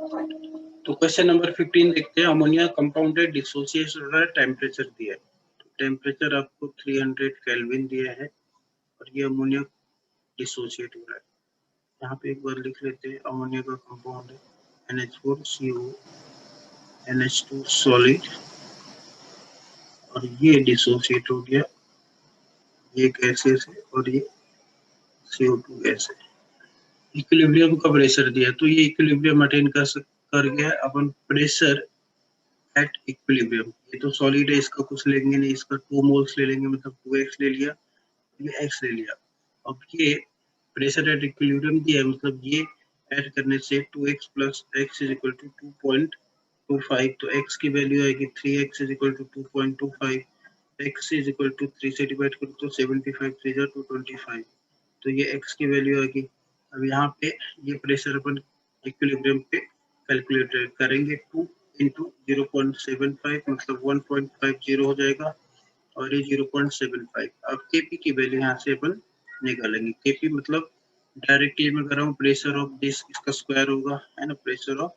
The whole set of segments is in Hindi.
तो क्वेश्चन नंबर 15 देखते हैं। अमोनिया कंपाउंड है, डिसोसिएट हो रहा है, टेम्परेचर दिया है। तो टेम्परेचर आपको 300 केल्विन दिया है और ये अमोनिया डिसोसिएट हो रहा है। यहाँ पे एक बार लिख लेते हैं, अमोनिया का कंपाउंड है NH4CO NH2 सॉलिड और ये डिसोसिएट हो गया, ये गैसेस है और ये CO2 गैस है। इक्विलिब्रियम का प्रेशर दिया, तो ये इक्विलिब्रियम अटेन कर गया अपन प्रेशर एट इक्विलिब्रियम। ये तो सॉलिड है, इसका कुछ लेंगे नहीं, इसका 2 मोल्स ले लेंगे, मतलब 2x ले लिया, ये x ले लिया। अब ये प्रेशर एट इक्विलिब्रियम दिया है, मतलब ये ऐड करने से 2x plus x is equal to 2.25, तो x की वैल्यू आएगी 3x is equal to 2.25, x is equal to 3 से डिवाइड करो तो 75 3 जा 225, तो ये x की वैल्यू आएगी। अब यहाँ पे ये प्रेशर अपन इक्विलिब्रियम पे कैलकुलेट करेंगे, 2 इंटू 0.75 मतलब 1.50 हो जाएगा और ये 0.75। अब Kp की वैल्यू यहाँ से अपन निकालेंगे। Kp मतलब डायरेक्टली मैं कर रहा हूँ प्रेशर ऑफ दिस, इसका स्क्वायर होगा है ना, प्रेशर ऑफ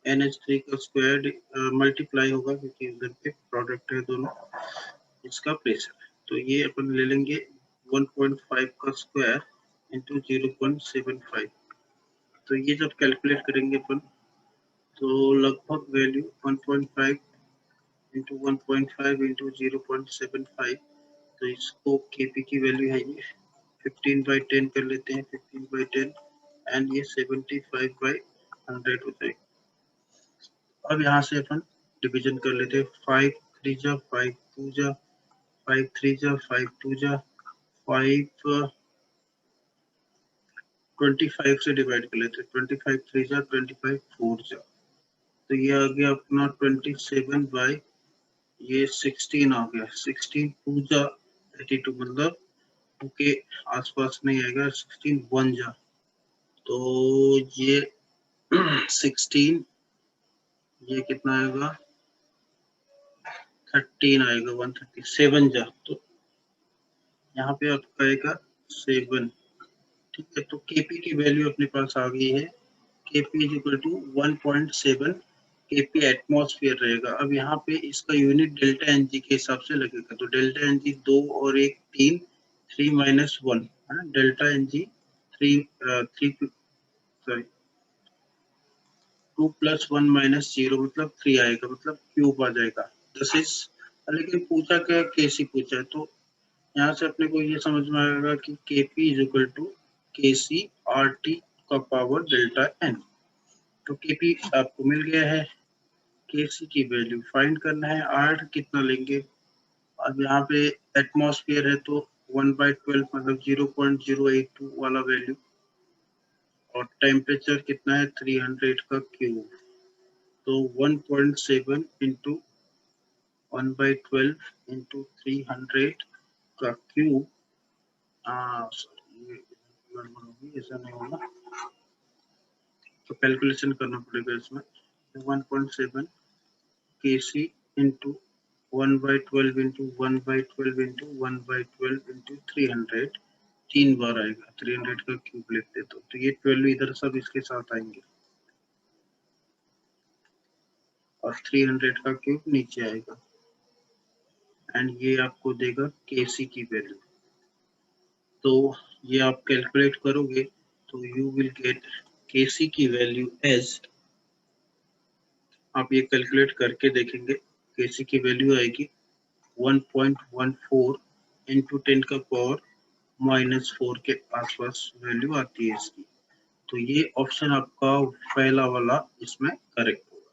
NH3 का स्क्वायर मल्टीप्लाई होगा क्योंकि उधर पे प्रोडक्ट है दोनों, इसका प्रेशर। तो ये अपन ले लेंगे 1.5 का स्क्वायर इंटू 0.75। तो ये जब कैलकुलेट करेंगे अपन तो लगभग वैल्यू 1.5 इंटू 1.5 इंटू 0.75, तो इसको Kp की वैल्यू है ये 15/10 कर लेते हैं, 15/10 एंड ये 75/100 हो जाएगा। अब यहाँ से अपन डिवीजन कर लेते हैं, 5 3 जा 5 2 जा 5 3 जा 5 2 जा 5 25 से डिवाइड कर लेते हैं, 25 3 जा 25 4 जा, तो ये आ गया अपना 27 बाई ये 16 आ गया, 16 2 जा 32 मतलब 2 के आसपास नहीं आएगा, 16 1 जा, तो ये 16 ये कितना आएगा 13 आएगा, 137 जा, तो यहाँ पे आपका आएगा 7। ठीक है, तो Kp की वैल्यू अपने पास आ गई है, Kp is equal to 1.7 Kp atmosphere रहेगा। अब यहाँ पे इसका यूनिट डेल्टा एन जी के हिसाब से लगेगा, तो डेल्टा एन जी 2 और 1 3 3 माइनस 1 है ना, delta n g 2 plus 1 minus 0 मतलब 3 आएगा, मतलब क्यूब आ जाएगा। दिस इज, लेकिन पूछा क्या केसी पूछा है, तो यहाँ से अपने को ये समझ में आएगा कि Kp is equal to KC RT का पावर डेल्टा एन। तो Kp आपको मिल गया है, Kc की वैल्यू फाइंड करना है, R कितना लेंगे। अब यहाँ पे एटमॉस्फेयर है तो 1/12 मतलब 0.082 वाला वैल्यू, और टेम्परेचर कितना है 300 का क्यूब, तो 1.7 इंटू 1/12 इंटू 300 का क्यूब, ऐसा नहीं होगा, तो कैलकुलेशन करना पड़ेगा इसमें, 1.7 Kc into 1/12 into 1/12 into 1/12 into 300, 3 बार आएगा, 300 का क्यूब लेते तो ये 12 इधर सब इसके साथ आएंगे और 300 का क्यूब नीचे आएगा, एंड ये आपको देगा Kc की वैल्यू। तो ये आप कैलकुलेट करोगे तो यू विल गेट Kc की वैल्यू एज, आप ये कैलकुलेट करके देखेंगे, Kc की वैल्यू आएगी 1.14 इंटू 10 का पावर -4 के आसपास वैल्यू आती है इसकी। तो ये ऑप्शन आपका पहला वाला इसमें करेक्ट होगा।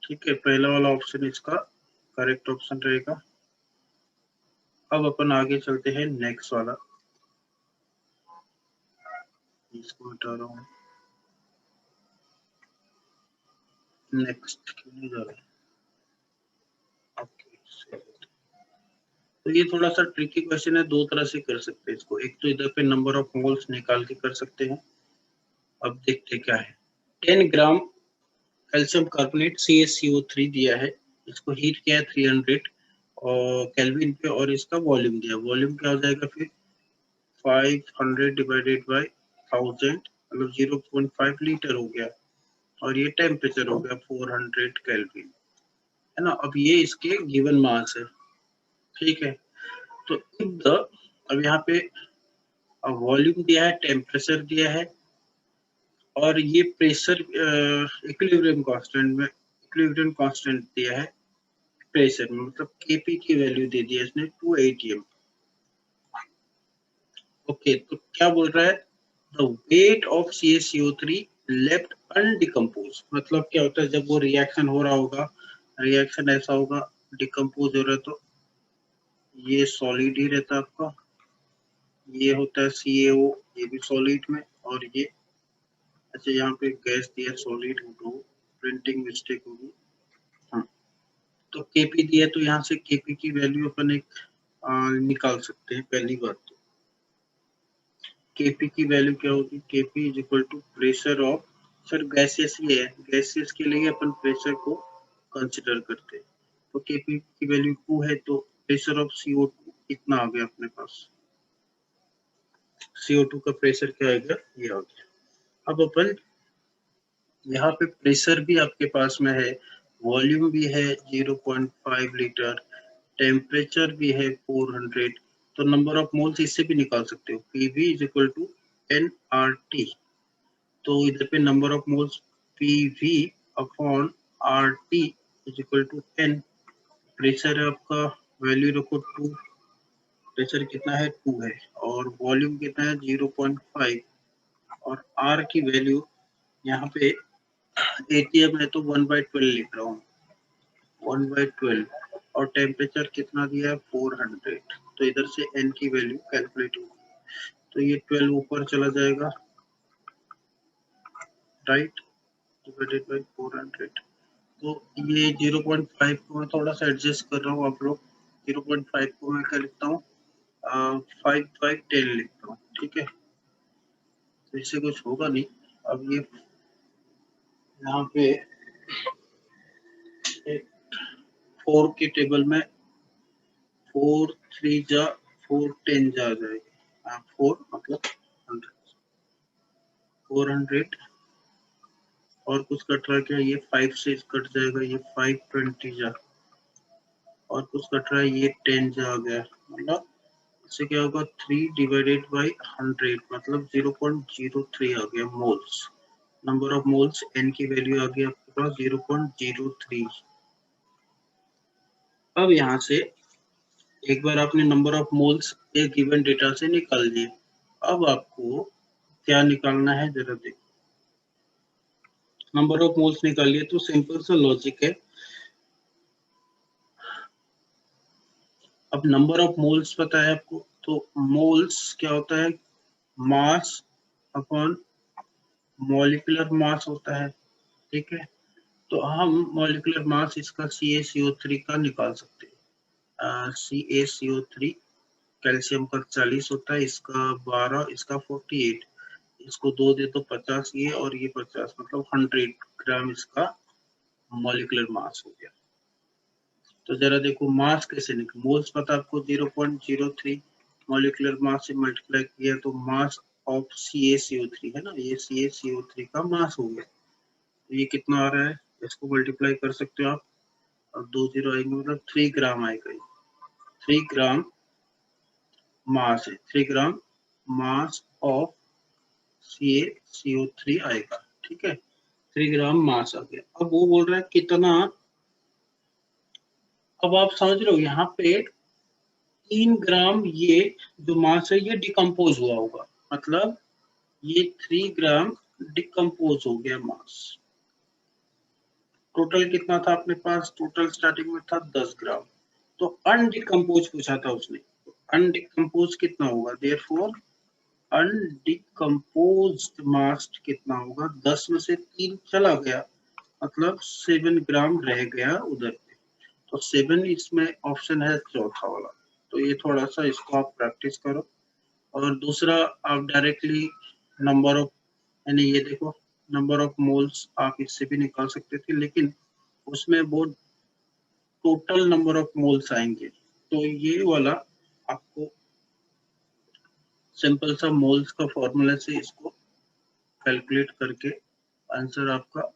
ठीक है, पहला वाला ऑप्शन इसका करेक्ट ऑप्शन रहेगा। अब अपन आगे चलते हैं नेक्स्ट वाला, इसको हटा रहा हूँ, नेक्स्ट क्यों नहीं जा रहा है, ओके। तो ये थोड़ा सा ट्रिकी क्वेश्चन है, दो तरह से कर सकते हैं इसको, एक तो इधर पे नंबर ऑफ मोल्स निकाल के कर सकते हैं। अब देखते क्या है, 10 ग्राम कैल्शियम कार्बोनेट CaCO3 दिया है, इसको हीट किया है 300 और केल्विन पे, और इसका वॉल्यूम दिया, वॉल्यूम क्या हो जाएगा फिर 500 डिवाइडेड बाय 1000 मतलब 0.5 लीटर हो गया और ये टेम्परेचर हो गया 400 केल्विन, है ना। अब ये इसके गिवन मास है, ठीक है। तो अब यहाँ पे वॉल्यूम दिया है, टेम्परेचर दिया है और ये प्रेशर इक्विलिब्रियम कांस्टेंट दिया है प्रेशर में, मतलब केपी की वैल्यू दे दी है इसने 2 atm। ओके, तो क्या बोल रहा है, the weight of CaCO3 left undecomposed, मतलब क्या होता है जब वो रिएक्शन हो रहा होगा, रिएक्शन ऐसा होगा, डिकम्पोज हो रहा है तो ये सॉलिड ही रहता है आपका, ये होता है CaO, ये भी सॉलिड में, और ये अच्छा यहाँ पे गैस दिया सॉलिड, तो प्रिंटिंग मिस्टेक होगी। हाँ, तो केपी दिया तो यहाँ से केपी की वैल्यू अपन एक निकाल सकते हैं। पहली बात तो केपी की वैल्यू क्या होगी, Kp is equal to pressure of, sir gases ये है, गैसेस के लिए अपन प्रेशर को कंसिडर करते हैं, तो केपी की वैल्यू 2 है, तो प्रेशर ऑफ CO2 कितना आ गया अपने पास, CO2 का प्रेशर क्या आएगा, ये आ गया। अब अपन यहाँ पे प्रेशर भी आपके पास में है, वॉल्यूम भी है 0.5 लीटर, टेम्परेचर भी है 400, तो नंबर ऑफ मोल्स इससे भी निकाल सकते हो, PV is equal to nRT। तो इधर पे number of moles PV upon RT is equal to n। Pressure है आपका, वैल्यू रखो 2, प्रेशर कितना है 2 है, और वॉल्यूम कितना है 0.5, और R की वैल्यू यहाँ पे ATM है तो 1/12 लिख रहा हूँ, 1/12, और टेम्परेचर कितना दिया है 400, तो इधर से n की वैल्यू कैलकुलेट होगी, तो ये 12 ऊपर चला जाएगा, राइट, डिवाइडेड बाय 400। तो ये 0.5 को मैं थोड़ा सा एडजस्ट कर रहा हूँ, आप लोग 0.5 को मैं क्या लिखता हूँ, 5/10 लिखता हूँ, ठीक है, तो इससे कुछ होगा नहीं। अब ये यहाँ पे 4 के टेबल में 4 3 जा 4 10 जा जाएगा, 4 मतलब 400, और कुछ कट रहा है क्या, ये 5 से कट जाएगा, ये 520 जा, और कुछ कट रहा है, ये 10 जा आ गया, मतलब इससे क्या होगा 3 डिवाइडेड बाई 100, मतलब 0.03 आ गया moles. Number of moles n की वैल्यू आ गई आपके पास 0.03। अब यहाँ से एक बार आपने नंबर ऑफ मोल्स एक गिवन डेटा से निकाल लिए, अब आपको क्या निकालना है जरा देखो, नंबर ऑफ मोल्स निकाल लिए तो सिंपल सा लॉजिक है। अब नंबर ऑफ मोल्स पता है आपको, तो मोल्स क्या होता है, मास अपॉन मॉलिक्यूलर मास होता है, ठीक है। तो हम मॉलिक्यूलर मास इसका CaCO3 का निकाल सकते हैं, CaCO3 कैल्शियम का 40 होता है, इसका 12, इसका 48, इसको 2 दे तो 50 ये, और ये 50, मतलब 100 ग्राम इसका मॉलिक्यूलर मास हो गया। तो जरा देखो मास कैसे निकल, मोल्स पता आपको 0.03, मॉलिक्यूलर मास से मल्टीप्लाई किया तो मास ऑफ CaCO3 है ना, ये CaCO3 का मास हो गया, तो ये कितना आ रहा है, इसको मल्टीप्लाई कर सकते हो आप, और 2 जीरो आएंगे, मतलब 3 ग्राम आएगा, 3 ग्राम मास है, 3 ग्राम मास ऑफ CaCO3 आएगा, ठीक है, 3 ग्राम मास आ गया। अब वो बोल रहा है कितना, अब आप समझ रहे हो यहाँ पे 3 ग्राम ये जो मास है ये डिकम्पोज हुआ होगा, मतलब ये 3 ग्राम डिकम्पोज हो गया मास। टोटल कितना था अपने पास, टोटल स्टार्टिंग में था 10 ग्राम, तो अनडिकम्पोज पूछा था उसने, अनडिकम्पोज कितना होगा, देयरफॉर अनडिकम्पोज्ड मास कितना होगा, 10 में से 3 चला गया, मतलब 7 ग्राम रह गया उधर पे, तो 7 इसमें ऑप्शन है चौथा वाला, तो ये थोड़ा सा इसको आप प्रैक्टिस करो। और दूसरा आप डायरेक्टली नंबर ऑफ, यानी ये देखो नंबर ऑफ मोल्स आप इससे भी निकाल सकते थे, लेकिन उसमें वो टोटल नंबर ऑफ मोल्स आएंगे, तो ये वाला आपको सिंपल सा मोल्स का फॉर्मूला से इसको कैलकुलेट करके आंसर आपका